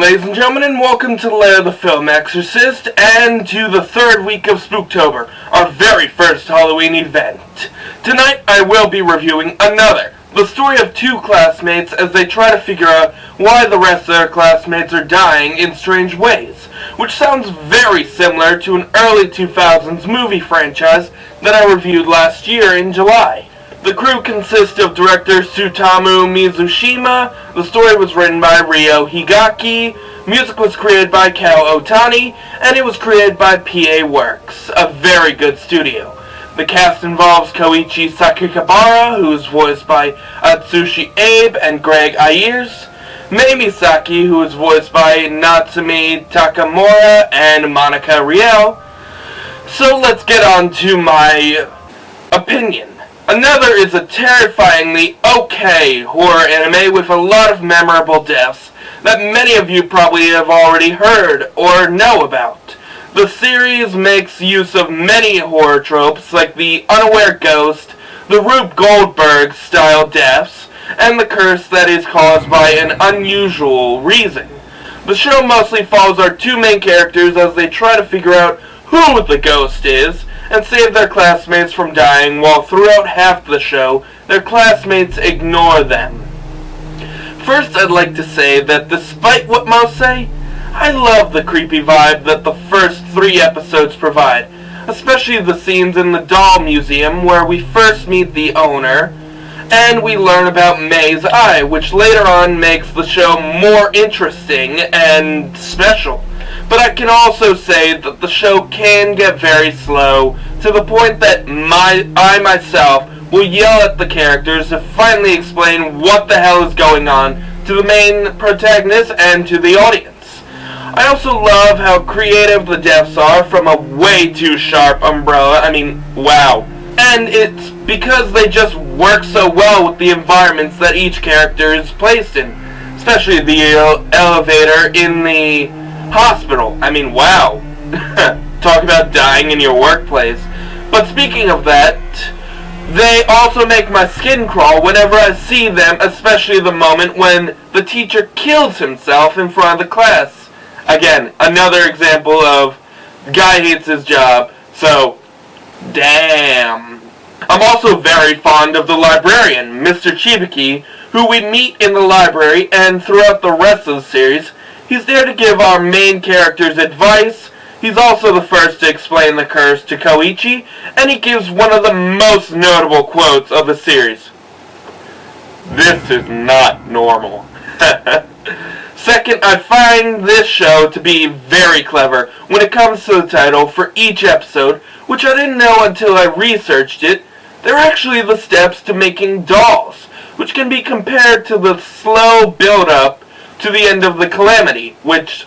ladies and gentlemen, and welcome to the film Exorcist, and to the third week of Spooktober, our very first Halloween event. Tonight, I will be reviewing the story of two classmates as they try to figure out why the rest of their classmates are dying in strange ways, which sounds very similar to an early 2000s movie franchise that I reviewed last year in July. The crew consists of director Tsutomu Mizushima, the story was written by Ryo Higaki, music was created by Kao Otani, and it was created by PA Works, a very good studio. The cast involves Koichi Sakakibara, who is voiced by Atsushi Abe and Greg Ayers, Mei Misaki, who is voiced by Natsumi Takamura and Monica Riel. So let's get on to my opinion. Another is a terrifyingly okay horror anime with a lot of memorable deaths that many of you probably have already heard or know about. The series makes use of many horror tropes like the unaware ghost, the Rube Goldberg style deaths, and the curse that is caused by an unusual reason. The show mostly follows our two main characters as they try to figure out who the ghost is and save their classmates from dying, while throughout half the show, their classmates ignore them. First, I'd like to say that despite what most say, I love the creepy vibe that the first 3 episodes provide, especially the scenes in the doll museum where we first meet the owner, and we learn about May's eye, which later on makes the show more interesting and special. But I can also say that the show can get very slow, to the point that I myself will yell at the characters to finally explain what the hell is going on to the main protagonist and to the audience. I also love how creative the deaths are from a way too sharp umbrella. I mean, wow. And it's because they just work so well with the environments that each character is placed in, especially the elevator in the hospital. I mean, wow. Talk about dying in your workplace. But speaking of that, they also make my skin crawl whenever I see them, especially the moment when the teacher kills himself in front of the class. Again, another example of guy hates his job, so damn. I'm also very fond of the librarian, Mr. Chibiki, who we meet in the library and throughout the rest of the series. He's there to give our main characters advice. He's also the first to explain the curse to Koichi, and he gives one of the most notable quotes of the series. "This is not normal." Second, I find this show to be very clever when it comes to the title for each episode, which I didn't know until I researched it. They're actually the steps to making dolls, which can be compared to the slow build-up to the end of the calamity, which,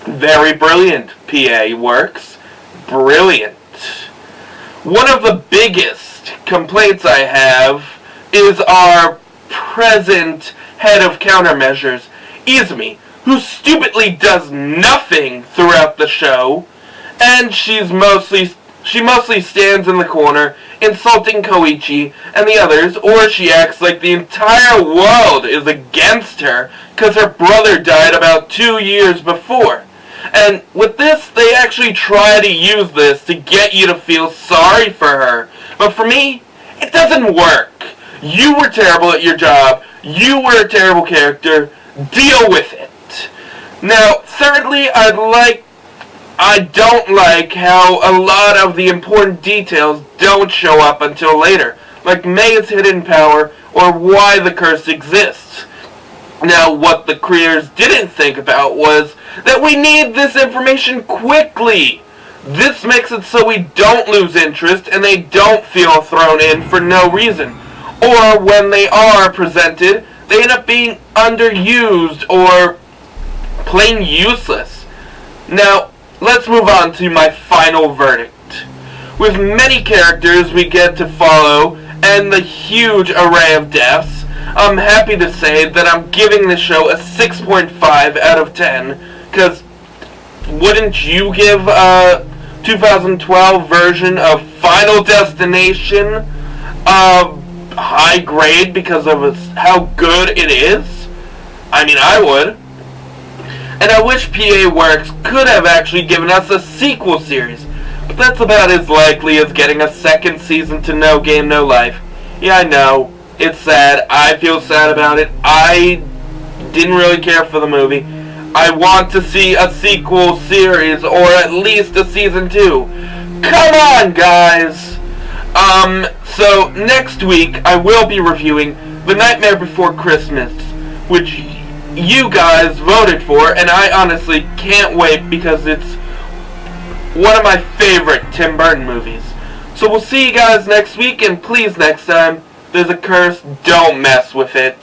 very brilliant, PA Works. Brilliant. One of the biggest complaints I have is our present head of countermeasures, Izumi, who stupidly does nothing throughout the show, and she mostly stands in the corner insulting Koichi and the others, or she acts like the entire world is against her because her brother died about 2 years before. And with this, they actually try to use this to get you to feel sorry for her. But for me, it doesn't work. You were terrible at your job. You were a terrible character. Deal with it. Now, thirdly, I don't like how a lot of the important details don't show up until later, like May's hidden power or why the curse exists. Now, what the creators didn't think about was that we need this information quickly. This makes it so we don't lose interest and they don't feel thrown in for no reason. Or when they are presented, they end up being underused or plain useless. Now, let's move on to my final verdict. With many characters we get to follow and the huge array of deaths, I'm happy to say that I'm giving this show a 6.5 out of 10, because wouldn't you give a 2012 version of Final Destination a high grade because of how good it is? I mean, I would. and I wish PA Works could have actually given us a sequel series, but that's about as likely as getting a second season to No Game No Life. Yeah, I know, it's sad, I feel sad about it, I didn't really care for the movie. I want to see a sequel series, or at least a season 2. Come on, guys! So next week I will be reviewing The Nightmare Before Christmas, which you guys voted for, and I honestly can't wait because it's one of my favorite Tim Burton movies. So we'll see you guys next week, and please next time, there's a curse, don't mess with it.